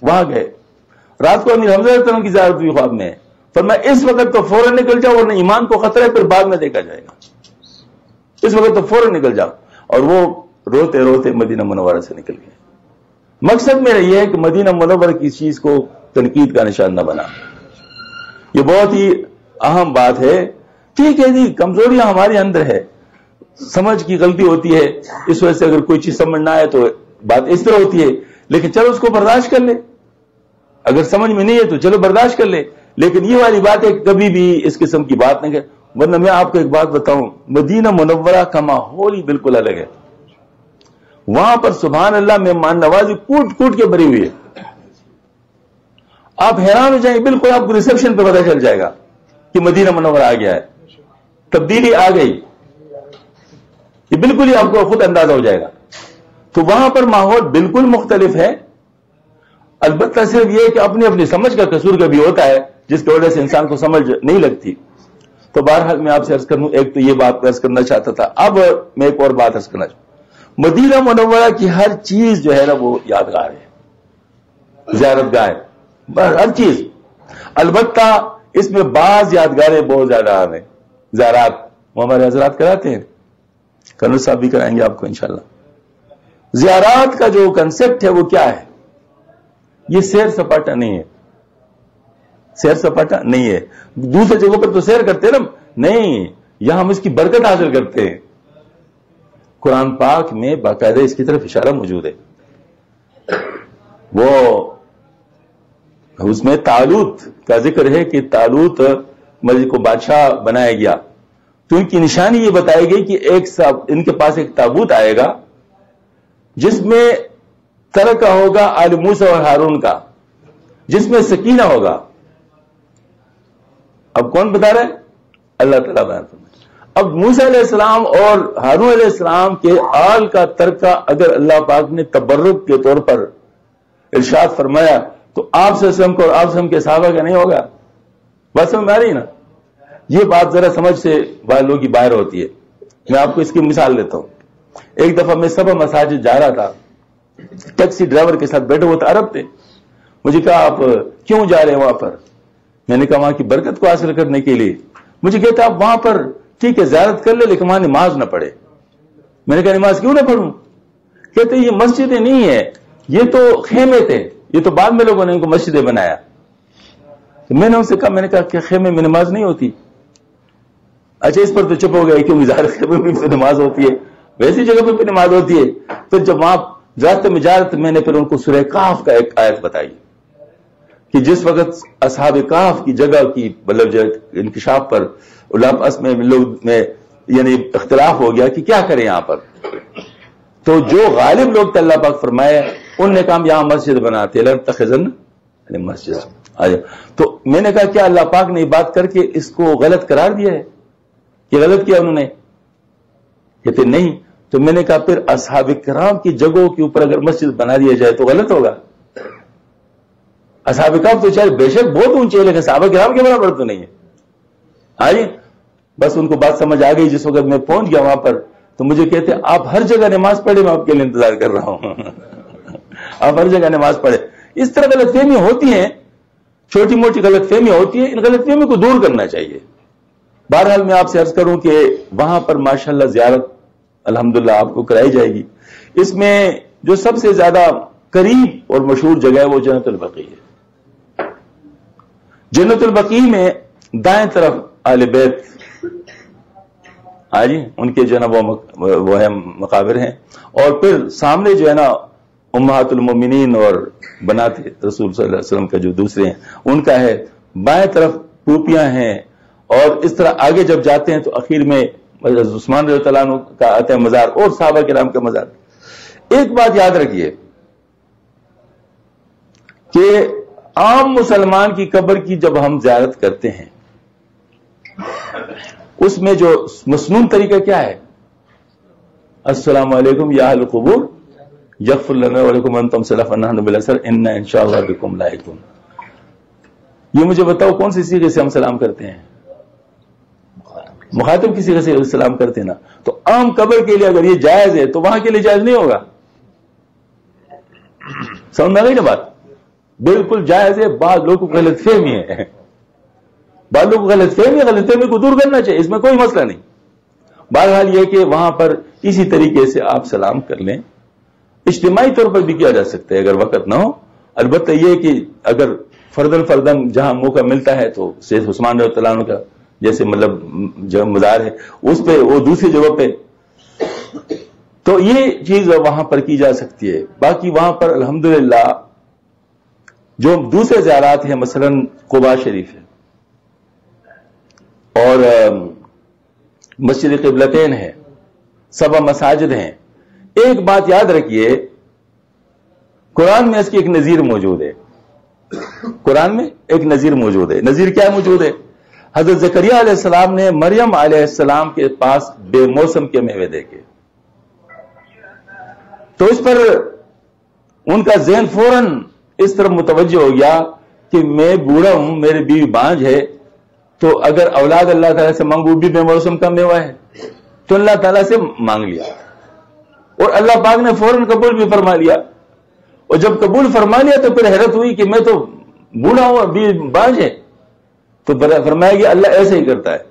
Speaker 1: وہاں گئے, رات کو امیر حمزہ علیہ السلام کی زیارت ہوئی خواب میں. فرمایا اس وقت تو فوراً نکل جاؤ ورنہ ایمان کو خطرہ ہے, پھر بعد میں دیکھا جائے گا. اس وقت تو فوراً نکل جاؤ. اور وہ روتے روتے مدینہ منورہ سے نکل گئے. مقصد میرا یہ ہے کہ مدینہ منورہ کی چیز کو تنقید کا نشان نہ بنا. یہ بہت ہی اہم بات ہے. ٹھیک ہے جی, کمزوریاں ہمارے اندر ہے, سمجھ کی غلطی ہوتی ہے, اس وجہ سے اگر کوئی چیز سمجھ نہ آئے تو بات اس طرح ہوتی ہے, لیکن چلو اس کو برداشت کر لے. اگر سمجھ میں نہیں ہے تو چلو برداشت کر لے, لیکن یہ والی بات ہے کبھی بھی اس قسم کی بات نہیں کر. ورنہ میں آپ کو ایک بات بتاؤں, مدینہ منورہ کا ماحول ہی بالکل الگ ہے. وہاں پر سبحان اللہ مہمان نوازی کوٹ کوٹ کے بھری ہوئی ہے. آپ حیران ہو جائیں, بالکل آپ کو ریسپشن پہ پتہ چل جائے گا کہ مدینہ منورہ آ گیا ہے, تبدیلی آ گئی, یہ بالکل ہی آپ کو خود اندازہ ہو جائے گا. تو وہاں پر ماحول بالکل مختلف ہے. البتہ صرف یہ کہ اپنی اپنی سمجھ کا قصور کبھی ہوتا ہے جس کی وجہ سے انسان کو سمجھ نہیں لگتی. تو بہرحال میں آپ سے عرض کروں, ایک تو یہ بات عرض کرنا چاہتا تھا. اب میں ایک اور بات عرض کرنا چاہتا ہوں. مدینہ منورہ کی ہر چیز جو ہے نا وہ یادگار ہے, زیارت گاہ ہے, ہر چیز. البتہ اس میں بعض یادگاریں بہت زیادہ ہیں. زیارات وہ ہمارے حضرات کراتے ہیں, کرنل صاحب بھی کرائیں گے آپ کو انشاءاللہ. زیارات کا جو کنسپٹ ہے وہ کیا ہے؟ یہ سیر سپاٹا نہیں ہے, سیر سپاٹا نہیں ہے. دوسرے جگہوں پر تو سیر کرتے ہیں نا, نہیں, یہاں ہم اس کی برکت حاصل کرتے ہیں. قرآن پاک میں باقاعدہ اس کی طرف اشارہ موجود ہے. وہ اس میں طالوت کا ذکر ہے کہ طالوت ملک کو بادشاہ بنایا گیا, تو ان کی نشانی یہ بتائی گئی کہ ان کے پاس ایک تابوت آئے گا جس میں ترکہ ہوگا آل موسیٰ اور ہارون کا, جس میں سکینہ ہوگا. اب کون بتا رہا ہے؟ اللہ تعالیٰ بیان فرمائے. اب موسیٰ علیہ السلام اور ہارون علیہ السلام کے آل کا ترکہ اگر اللہ پاک نے تبرک کے طور پر ارشاد فرمایا تو آپ صلی اللہ علیہ وسلم کو اور آپ صلی اللہ علیہ وسلم کے صحابہ کا نہیں ہوگا؟ بات سمجھ میں آ رہی نا؟ یہ بات ذرا سمجھ سے والوں کی باہر ہوتی ہے. میں آپ کو اس کی مثال دیتا ہوں. ایک دفعہ میں سبا مساجد جا رہا تھا, ٹیکسی ڈرائیور کے ساتھ بیٹھے ہوئے عرب تھے. مجھے کہا آپ کیوں جا رہے ہیں وہاں پر؟ میں نے کہا وہاں کی برکت کو حاصل کرنے کے لیے. مجھے کہتا آپ وہاں پر ٹھیک ہے زیارت کر لے لیکن وہاں نماز نہ پڑھے. میں نے کہا نماز کیوں نہ پڑھوں؟ کہتے یہ مسجدیں نہیں ہے, یہ تو خیمے تھے, یہ تو بعد میں لوگوں نے ان کو مسجدیں بنایا. تو میں نے ان سے کہا, میں نے کہا کہ خیمے میں نماز نہیں ہوتی. اچھا اس پر تو چپ ہو گیا, کیوں ظاہر خیمے میں بھی نماز ہوتی ہے, ویسی جگہ پہ بھی نماز ہوتی ہے. پھر جب وہاں راستے میں جا رہے تھے میں نے پھر ان کو سورہ کہف کا ایک آیت بتائی کہ جس وقت اصحاب کہف کی جگہ کی مطلب جو انکشاف پر آپس میں لوگ میں یعنی اختلاف ہو گیا کہ کیا کریں یہاں پر, تو جو غالب لوگ تھے اللہ پاک فرمائے ان نے کہا یہاں مسجد بناتے لنتخذن مسجد. تو میں نے کہا کیا اللہ پاک نے یہ بات کر کے اس کو غلط قرار دیا ہے کہ غلط کیا انہوں نے؟ کہتے نہیں. تو میں نے کہا پھر اصحاب کرام کی جگہوں کے اوپر اگر مسجد بنا دیا جائے تو غلط ہوگا. اصحاب کرام تو چاہے بے شک بہت اونچے لیکن صحابہ کرام کے برابر تو نہیں ہے. آئیے بس ان کو بات سمجھ آ گئی. جس وقت میں پہنچ گیا وہاں پر تو مجھے کہتے آپ ہر جگہ نماز پڑھے، میں آپ کے لیے انتظار کر رہا ہوں آپ ہر جگہ نماز پڑھے. اس طرح غلط فہمی ہوتی ہیں، چھوٹی موٹی غلط فہمی ہوتی ہے، ان غلط فہمی کو دور کرنا چاہیے. بہرحال میں آپ سے عرض کروں کہ وہاں پر ماشاءاللہ زیارت الحمدللہ آپ کو کرائی جائے گی. اس میں جو سب سے زیادہ قریب اور مشہور جگہ ہے وہ جنت البقیع ہے. جنت البقیع میں دائیں طرف اہل بیت جی ان کے جو ہے نا وہ ہے مقابر ہیں، اور پھر سامنے جو ہے نا امہات المومنین اور بنات رسول صلی اللہ علیہ وسلم کا جو دوسرے ہیں ان کا ہے. بائیں طرف ٹوپیاں ہیں، اور اس طرح آگے جب جاتے ہیں تو اخیر میں عثمان رضی اللہ عنہ کا آتا ہے مزار اور صحابہ کرام کا مزار. ایک بات یاد رکھیے کہ عام مسلمان کی قبر کی جب ہم زیارت کرتے ہیں اس میں جو مسنون طریقہ کیا ہے؟ السلام علیکم یا اہل القبور یغفر لنا ولکم انتم سلف نحن بالاثر انا انشاءاللہ بکم لاحقون. یہ مجھے بتاؤ کون سی صیغے سے ہم سلام کرتے ہیں؟ مخاطب کی صیغے سے سلام کرتے ہیں نا. تو عام قبر کے لیے اگر یہ جائز ہے تو وہاں کے لیے جائز نہیں ہوگا. سمجھ میں آ گئی نا بات؟ بالکل جائز ہے. بعض لوگوں کو غلط فہمی ہے، بعض لوگوں کو غلط فہمی کو دور کرنا چاہیے، اس میں کوئی مسئلہ نہیں. بہرحال یہ کہ وہاں پر اسی طریقے سے آپ سلام کر لیں. اجتماعی طور پر بھی کیا جا سکتا ہے اگر وقت نہ ہو. البتہ یہ کہ اگر فردن جہاں موقع ملتا ہے تو سید عثمان رضی اللہ عنہ کا جیسے مطلب جو مزار ہے اس پہ وہ دوسری جگہ پہ تو یہ چیز وہاں پر کی جا سکتی ہے. باقی وہاں پر الحمدللہ جو دوسرے زیارات ہیں مثلا قباء شریف ہے اور مسجد قبلتین ہے، 7 مساجد ہیں. ایک بات یاد رکھیے، قرآن میں اس کی ایک نظیر موجود ہے. قرآن میں ایک نظیر موجود ہے. نظیر کیا موجود ہے؟ حضرت زکریا علیہ السلام نے مریم علیہ السلام کے پاس بے موسم کے میوے دیکھے تو اس پر ان کا ذہن فوراً اس طرف متوجہ ہو گیا کہ میں بوڑھا ہوں، میری بیوی بانجھ ہے، تو اگر اولاد اللہ تعالیٰ سے مانگوں بھی بے موسم کا میوہ ہے تو اللہ تعالیٰ سے مانگ لیا اور اللہ پاک نے فوراً قبول بھی فرما لیا. اور جب قبول فرما لیا تو پھر حیرت ہوئی کہ میں تو بوڑھا ہوں اور بیوی بانجھ ہے. تو فرمایا کہ اللہ ایسے ہی کرتا ہے.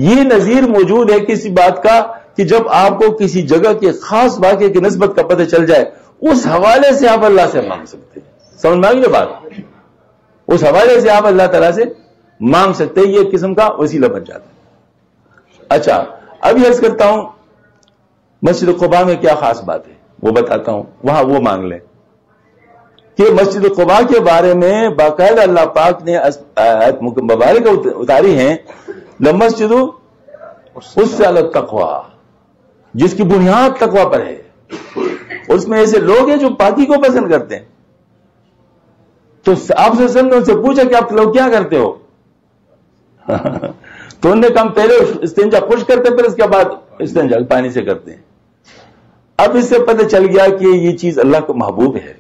Speaker 1: یہ نظیر موجود ہے کسی بات کا کہ جب آپ کو کسی جگہ کے خاص واقعے کی نسبت کا پتہ چل جائے اس حوالے سے آپ اللہ سے مانگ سکتے ہیں. سمجھ میں آ گئی بات؟ اس حوالے سے آپ اللہ تعالیٰ سے مانگ سکتے ہیں. یہ ایک قسم کا وسیلہ بن جاتا ہے. اچھا اب یہ عرض کرتا ہوں مسجد قباء میں کیا خاص بات ہے وہ بتاتا ہوں. وہاں وہ مانگ لیں کہ مسجد قباء کے بارے میں باقاعدہ اللہ پاک نے آیت مبارک اتاری ہیں، لمسجد اسسست علی التقوی، جس کی بنیاد تقوی پر ہے. اس میں ایسے لوگ ہیں جو پاکی کو پسند کرتے ہیں. تو آپ سے ان سے پوچھا کہ آپ لوگ کیا کرتے ہو تو انہوں نے کہا پہلے استنجا خشک کرتے پھر اس کے بعد استنجا پانی سے کرتے ہیں. اب اس سے پتہ چل گیا کہ یہ چیز اللہ کو محبوب ہے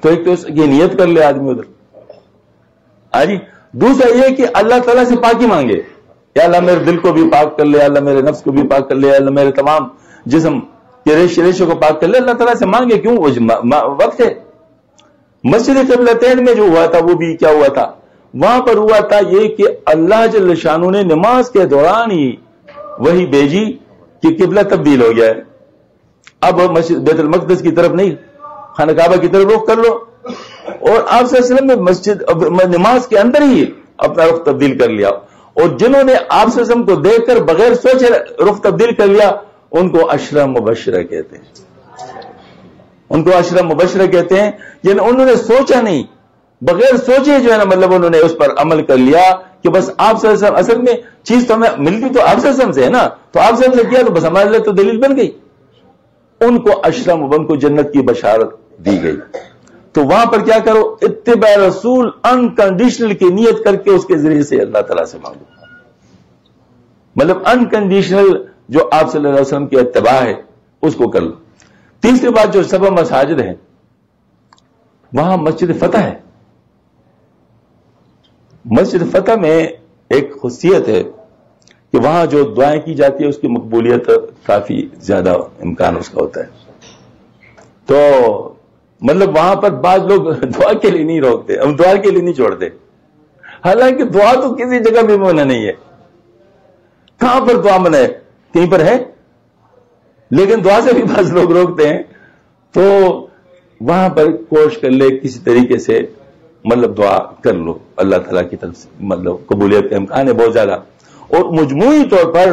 Speaker 1: تو ایک تو یہ نیت کر لے آدمی ادھر جی. دوسرا یہ کہ اللہ تعالیٰ سے پاکی مانگے، یا اللہ میرے دل کو بھی پاک کر لے، اللہ میرے نفس کو بھی پاک کر لے، اللہ میرے تمام جسم کے ریشے کو پاک کر لے. اللہ تعالیٰ سے مانگے. کیوں؟ وقت ہے. مسجد قبلتین میں جو ہوا تھا وہ بھی کیا ہوا تھا؟ وہاں پر ہوا تھا یہ کہ اللہ جل شانہ نے نماز کے دوران ہی وہی بھیجی کہ قبلہ تبدیل ہو گیا ہے. اب مسجد بیت المقدس کی طرف نہیں، خانہ کعبہ کی طرف رخ کر لو. اور آپ صلی اللہ علیہ وسلم نے مسجد نماز کے اندر ہی اپنا رخ تبدیل کر لیا. اور جنہوں نے آپ صلی اللہ علیہ وسلم کو دیکھ کر بغیر سوچے رخ تبدیل کر لیا ان کو عشرہ مبشرہ کہتے ہیں. ان کو عشرہ مبشرہ کہتے ہیں یعنی انہوں نے سوچا نہیں، بغیر سوچے جو ہے نا مطلب انہوں نے اس پر عمل کر لیا کہ بس آپ صلی اللہ علیہ وسلم، اصل میں چیز تو ہمیں ملتی تو آپ صلی اللہ علیہ وسلم سے ہے نا، تو آپ صلی اللہ علیہ وسلم سے کیا تو بس ہمارے لیے تو دلیل بن گئی. ان کو عشرہ مبشرہ کو جنت کی بشارت دی گئی. تو وہاں پر کیا کرو؟ اتباع رسول انکنڈیشنل کی نیت کر کے اس کے ذریعے سے اللہ تعالیٰ سے مانگو. مطلب انکنڈیشنل جو آپ صلی اللہ علیہ وسلم کی اتباع ہے اس کو کر لو. تیسری بات جو 7 مساجد ہیں وہاں مسجد فتح ہے. مسجد فتح میں ایک خصوصیت ہے کہ وہاں جو دعائیں کی جاتی ہے اس کی مقبولیت کافی زیادہ امکان اس کا ہوتا ہے. تو مطلب وہاں پر بعض لوگ دعا کے لیے نہیں روکتے، ہم دعا کے لیے نہیں چھوڑتے، حالانکہ دعا تو کسی جگہ بھی منع نہیں ہے. کہاں پر دعا منع ہے؟ کہیں پر ہے، لیکن دعا سے بھی بعض لوگ روکتے ہیں. تو وہاں پر کوشش کر لے کسی طریقے سے، مطلب دعا کر لو، اللہ تعالیٰ کی طرف سے مطلب قبولیت کا امکان ہے بہت زیادہ. اور مجموعی طور پر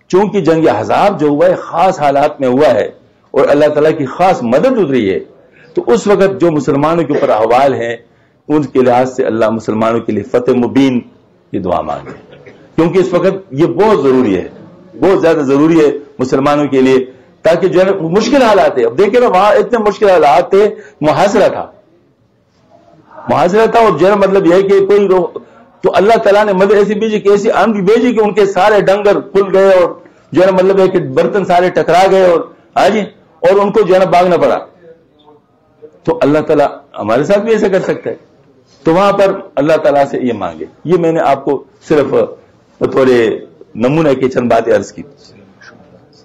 Speaker 1: چونکہ جنگ احزاب جو ہوا ہے خاص حالات میں ہوا ہے اور اللہ تعالیٰ کی خاص مدد اتری ہے، تو اس وقت جو مسلمانوں کے اوپر احوال ہیں ان کے لحاظ سے اللہ مسلمانوں کے لیے فتح مبین کی دعا مانگے، کیونکہ اس وقت یہ بہت ضروری ہے، بہت زیادہ ضروری ہے مسلمانوں کے لیے، تاکہ جو ہے مشکل حالات ہے. اب دیکھیں نا وہاں اتنے مشکل حالات تھے، محاصرہ تھا اور جو ہے مطلب یہ ہے کہ کوئی تو اللہ تعالیٰ نے مدد ایسی بھیجی کہ ایسی آندھی بھیجی کہ ان کے سارے ڈنگر کھل گئے اور جو ہے مطلب ہے کہ برتن سارے ٹکرا گئے اور ان کو جو ہے نا بھاگنا پڑا. تو اللہ تعالیٰ ہمارے ساتھ بھی ایسا کر سکتا ہے. تو وہاں پر اللہ تعالیٰ سے یہ مانگے. یہ میں نے آپ کو صرف بطور نمونہ کی چند باتیں عرض کی.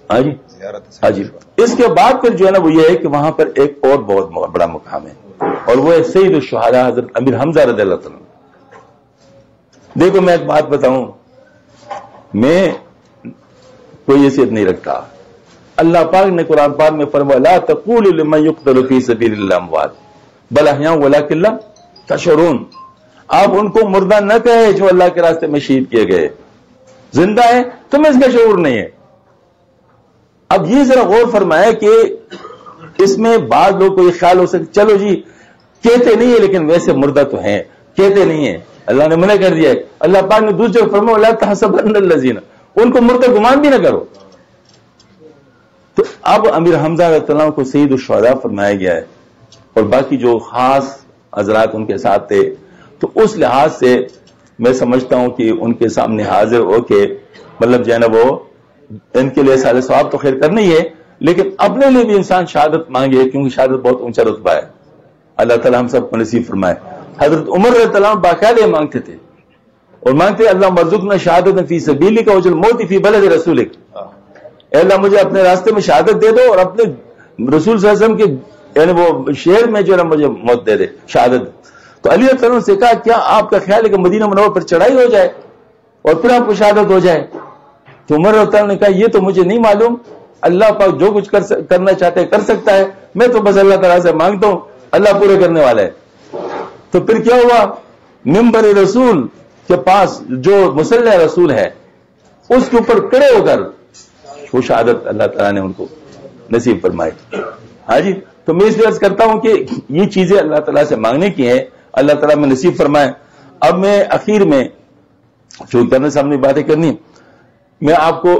Speaker 1: ہاں جی. اس کے بعد پھر جو ہے نا وہ یہ ہے کہ وہاں پر ایک اور بہت بڑا مقام ہے اور وہ ہے سید الشہداء حضرت امیر حمزہ رضی اللہ عنہ. دیکھو میں ایک بات بتاؤں، میں کوئی حیثیت نہیں رکھتا. اللہ پاک نے قرآن پاک میں فرمایا لا تقولوا لمن يقتل في سبيل الله اموات بل احياء ولكن لا تشعرون. آپ ان کو مردہ نہ کہے جو اللہ کے راستے میں شہید کیے گئے، زندہ ہے، تمہیں اس کا شعور نہیں ہے. اب یہ ذرا غور فرمایا کہ اس میں بعض لوگ کو یہ خیال ہو سکتا چلو جی کہتے نہیں ہے لیکن ویسے مردہ تو ہیں، کہتے نہیں ہیں، اللہ نے منع کر دیا ہے. اللہ پاک نے دوسرے فرمایا لا تحسبن الذین، ان کو مردہ گمان بھی نہ کرو. تو اب امیر حمزہ رضی اللہ عنہ کو سید الشہداء فرمایا گیا ہے اور باقی جو خاص حضرات ان کے ساتھ تھے. تو اس لحاظ سے میں سمجھتا ہوں کہ ان کے سامنے حاضر ہو کے مطلب جو ہے نا وہ ان کے لیے سال ثواب تو خیر کرنا ہی ہے، لیکن اپنے لیے بھی انسان شہادت مانگے، کیونکہ شہادت بہت اونچا رتبہ ہے. اللہ تعالیٰ ہم سب کو نصیب فرمائے. حضرت عمر رضی اللہ عنہ باقاعدہ مانگتے تھے اور مانگتے اللہ مرزقنا شہادت فی سبیلک وجل الموت فی بلد رسولک. اے اللہ مجھے اپنے راستے میں شہادت دے دو اور اپنے رسول صلی اللہ علیہ وسلم کے یعنی وہ شہر میں جو ہے مجھے موت دے دے، شہادت. تو علی رضی اللہ عنہ سے کہا کیا آپ کا خیال ہے کہ مدینہ منورہ پر چڑھائی ہو جائے اور پھر آپ کو شہادت ہو جائے؟ تو عمر رضی اللہ عنہ نے کہا یہ تو مجھے نہیں معلوم، اللہ پاک جو کچھ کرنا چاہتے ہیں کر سکتا ہے، میں تو بس اللہ تعالیٰ سے مانگتا ہوں، اللہ پورے کرنے والا ہے. تو پھر کیا ہوا، منبر رسول کے پاس جو مصلی رسول ہے اس کے اوپر کھڑے ہو کر وہ شہادت اللہ تعالیٰ نے ان کو نصیب فرمائی. ہاں جی. تو میں اس لیے عرض کرتا ہوں کہ یہ چیزیں اللہ تعالیٰ سے مانگنے کی ہیں، اللہ تعالیٰ میں نصیب فرمائے. اب میں اخیر میں جو کرنے سامنے باتیں کرنی، میں آپ کو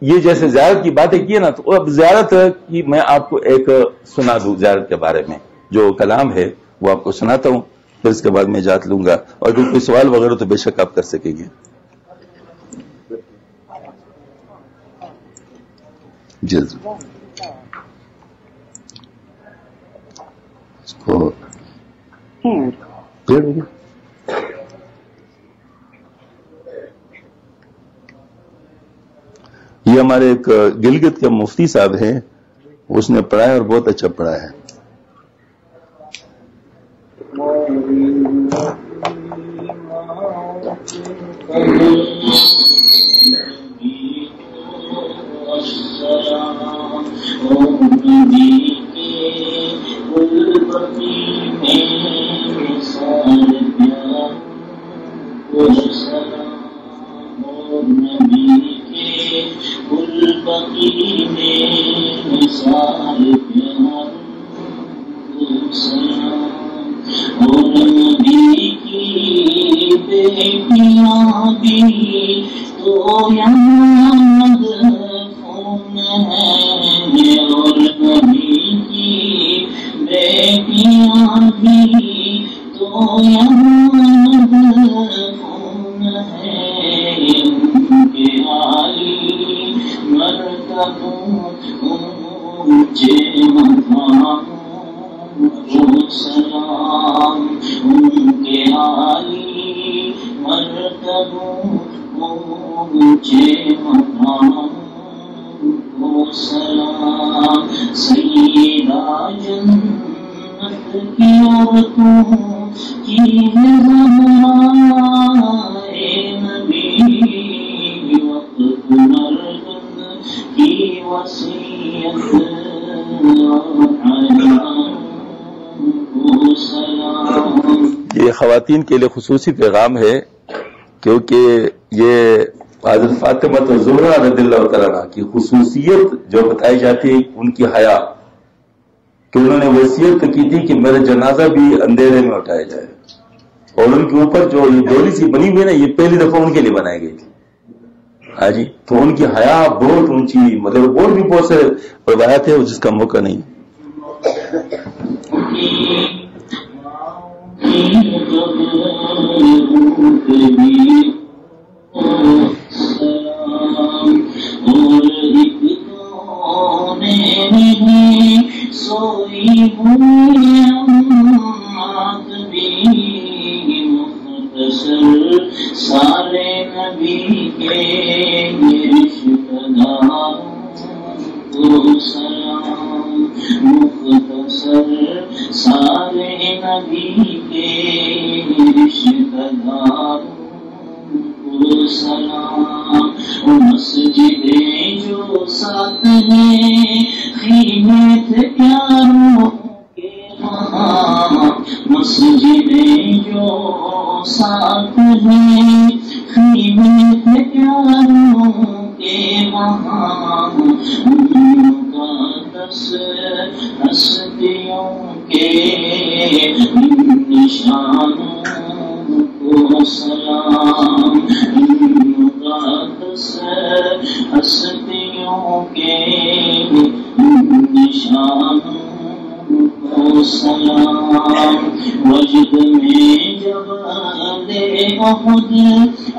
Speaker 1: یہ جیسے زیارت کی باتیں کی نا، تو اب زیارت کی میں آپ کو ایک سنا دوں، زیارت کے بارے میں جو کلام ہے وہ آپ کو سناتا ہوں، پھر اس کے بعد میں اجازت لوں گا، اور اگر کوئی سوال وغیرہ تو بے شک آپ کر سکیں گے. جی یہ ہمارے ایک گلگت کے مفتی صاحب ہیں، اس نے پڑھایا اور بہت اچھا پڑھایا ہے.
Speaker 2: اونچے مقام کو سلام، سیدہ جنت کی عورتوں کی ہے زہرائے نبی، وقت مردن کی وصیت
Speaker 1: یہ خواتین کے لیے خصوصی پیغام ہے، کیونکہ یہ حضرت فاطمہ الزہرا رضی اللہ تعالیٰ عنہ کی خصوصیت جو بتائی جاتی ہے ان کی حیا، کہ انہوں نے وصیت کی تھی کہ میرا جنازہ بھی اندھیرے میں اٹھایا جائے، اور ان کے اوپر جو یہ ڈولی سی بنی ہوئی ہے نا، یہ پہلی دفعہ ان کے لیے بنائی گئی تھی. ہاں جی، تو ان کی حیا بہت اونچی، مطلب اور بھی بہت سے روایات ہے جس کا موقع نہیں.
Speaker 2: سوئی ہوئی امات بھی مختصر سارے نبی کے رشتہ داروں کو سلام، مختصر سارے نبی کے رشتہ داروں کو سلام. مسجدیں جو ساتھ ہیں خیمے تھے پیاروں کے وہاں، مسجدیں جو ساتھ ہیں خیمے تھے پیاروں کے وہاں، مقدس ہستیوں کے نشانوں کو سلام، مقدس ہستیوں کے نشانوں کو سلام. وجد میں جب احد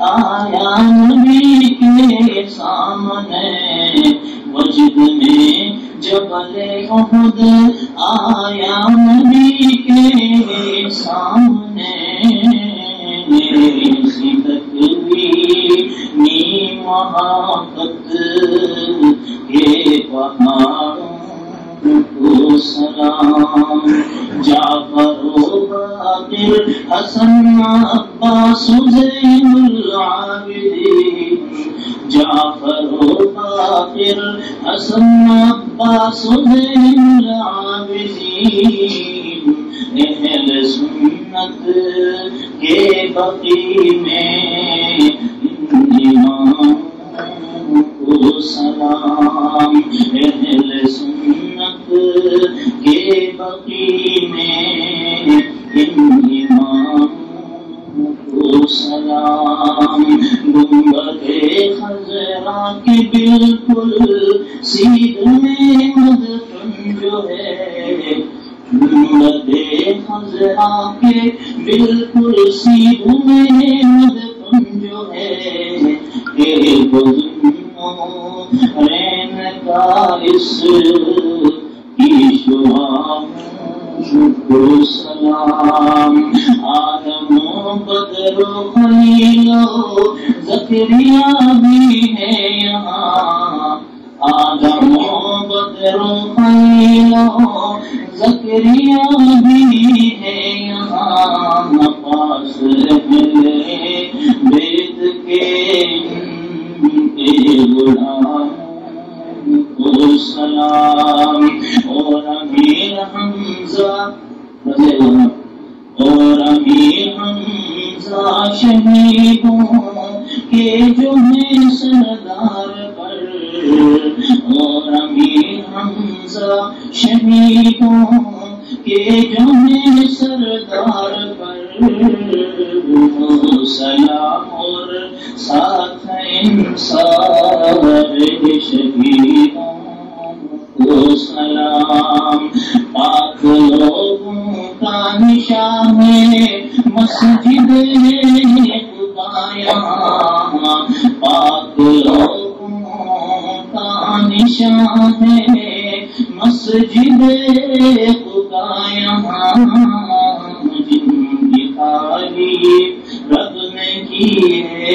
Speaker 2: آیا نبی کے سامنے، وجد میں جب احد آیا نبی کے سامنے، محبت کے پہاڑوں کو سلام. جعفر و باقر حسن عباس زین العابدین، جعفر و باقر حسن عباس زین العابدین، اہل سنت کے بقی میں امام کو سلام، اہل سنت کے بقی میں امام کو سلام. گنبد خضرا کے بالکل سیدھ میں مدفن جو ہے، گنبد خضرا کے بالکل سیدھ میں مدفن جو ہے، رین کا اس کی شعاعوں کو سلام. آدم و بدر و خلیل و زکریا بھی ہے یہاں، آدم و بدر و خلیل و زکریا بھی ہے یہاں، پاس بیت کے غلام کو سلام. اور امیر حمزہ اور امیر حمزہ شہیدوں کے جو ہیں سردار پر، اور امیر حمزہ شہیدوں کے جو ہیں سردار پر سلام. اور ساتھ انصار شہیدوں کو سلام. پاک لوگوں کا نشان ہے مسجد خدا یہاں، پاک لوگوں کا نشان ہے مسجد خدا یہاں، جن کی تعریف رب نے کی ہے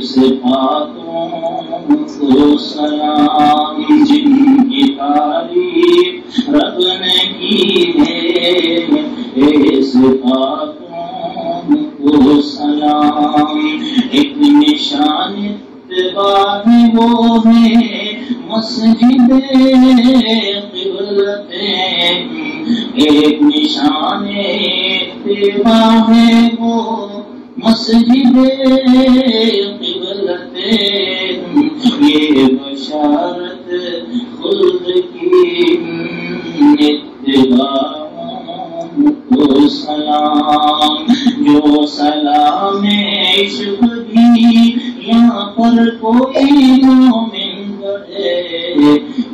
Speaker 2: صفاتوں کو سلام، جن کی تعریف رب نے کی ہے، اے صفاتوں کو سلام۔ ایک نشان اتباع ہے وہ ہے مسجد قبلت، ایک نشان اتباع ہے وہ مسجد قبلت، یہ بشارت خلد کی اتباع کو سلام۔ جو سلام عشق بھی یہاں پر کوئی مومن پڑھے،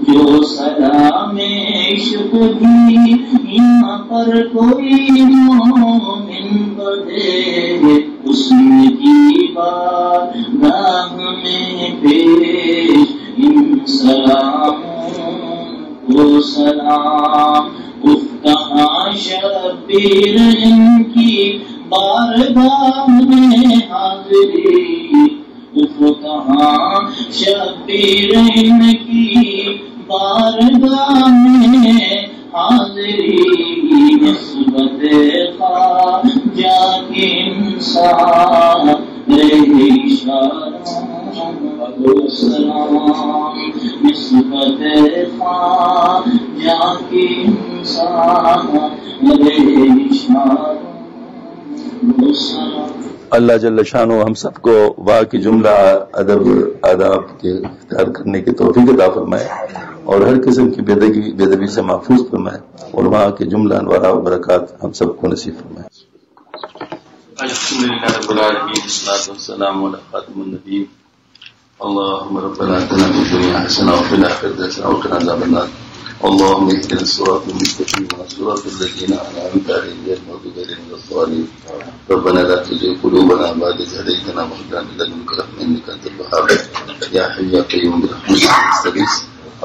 Speaker 2: جو سلام عشق بھی یہاں پر کوئی مومن پڑھے، اس کی بارگاہ میں پیش ان سلاموں کو سلام۔ کہاں شبیر ان کی بارگاہ میں حاضری، کہاں شبیر ان کی بارگاہ میں حاضری، نسبت خواجہ کی انسان اشاروں کو سلام، نسبت خواجہ کی انسان اشاروں کو سلام۔
Speaker 1: اللہ جل شانہ ہم سب کو واہ کی جملہ ادب آداب کے اختیار کرنے کی توفیق عطا فرمائے اور ہر قسم کی بے ادبی سے محفوظ فرمائے اور وہاں کے جملہ انوار و برکات ہم سب کو نصیب فرمائے۔ الحمدللہ رب العالمین، والصلاة والسلام علی خاتم النبیین، اللهم ربنا آتنا في الدنيا حسنة وفي الآخرة حسنة وقنا عذاب النار، اللهم اهدنا الصراط المستقيم صراط الذين أنعمت عليهم غير المغضوب عليهم ولا الضالين، ربنا لا تزغ قلوبنا بعد إذ هديتنا وهب لنا من لدنك رحمة إنك أنت الوهاب، يا حي يا قيوم برحمتك نستغيث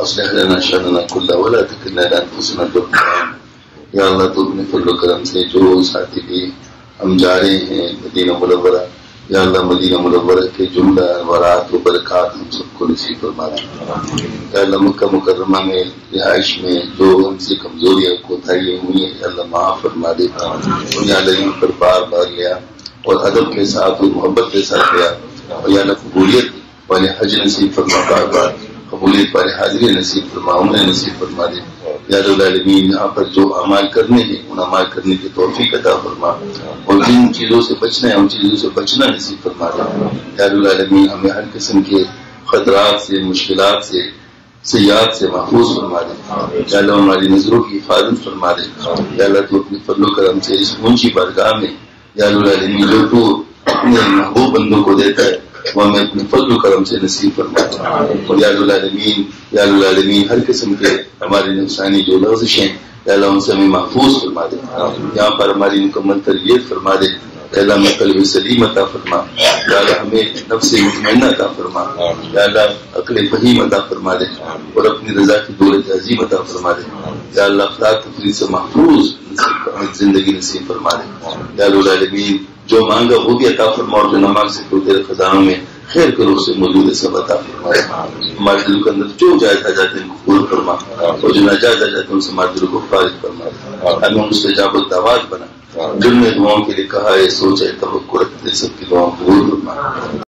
Speaker 1: أصلح لنا شأننا كله ولا تكلنا إلى أنفسنا طرفة عين۔ یا اللہ تو اپنے فضل و کرم سے جو ساتھی بھی ہم جا رہے ہیں مدینہ منورہ، یا اللہ مدینہ منورہ کے جملہ انوارات و برکات ہم سب کو نصیب فرما دے۔ یا اللہ مکہ مکرمہ میں رہائش میں جو ہم سے کمزوریاں کوتاہیاں ہوئی ہیں یا اللہ معاف فرما دے، اور یا اللہ یہاں پر بار بار لیا اور ادب کے ساتھ اور محبت کے ساتھ لیا، اور یا اللہ قبولیت والے حج نصیب فرما، بار بار قبولیت والے حاضری نصیب فرما، انہیں نصیب فرما دے۔ یا رب العالمین یہاں پر جو اعمال کرنے ہیں ان اعمال کرنے کی توفیق عطا فرما، اور جن چیزوں سے بچنا ہے ان چیزوں سے بچنا نصیب فرما دے۔ یا رب العالمین ہمیں ہر قسم کے خطرات سے، مشکلات سے، سیاحت سے محفوظ فرما دے۔ یا اللہ ہماری نظروں کی حفاظت فرما دے۔ یا اللہ تو اپنے فضل و کرم سے اس اونچی بارگاہ میں یا رب العالمین جو تو اپنے محبوب بندوں کو دیتا ہے وہ ہمیں اپنے فضل و کرم سے نصیب فرما دے۔ اور یا رب العالمین ہر قسم کے ہماری نفسانی جو لغزشیں یا اللہ ان سے ہمیں محفوظ فرما دے، یہاں پر ہماری مکمل تربیت فرما دے۔ یا اللہ ہمیں قلب سلیم عطا فرما، یا اللہ ہمیں نفس مطمئنہ عطا فرما، یا اللہ عقل فہیم عطا فرما دے اور اپنی رضا کی دولت عظیم عطا فرما دے۔ یا اللہ افراد تفریح سے محفوظ زندگی نصیب فرما دے۔ یا رب العالمین جو مانگا وہ بھی عطا فرما، اور جو نہ مانگ سکے تیرے خزانوں میں خیر کرو سے موجود ہے سب عطا فرمائے۔ ہمارے دل کے اندر جو جائز آ جاتے ہیں ان کو پورا فرما، اور جو ناجائز آ جاتے ہیں ان سے ہمارے دل کو فارغ فرما دے۔ ہمیں مستجاب الدعوات بنا، جن نے دعاؤں کے لیے کہا ہے، سوچا ہے، توقع رکھتے سب کی دعاؤں قبول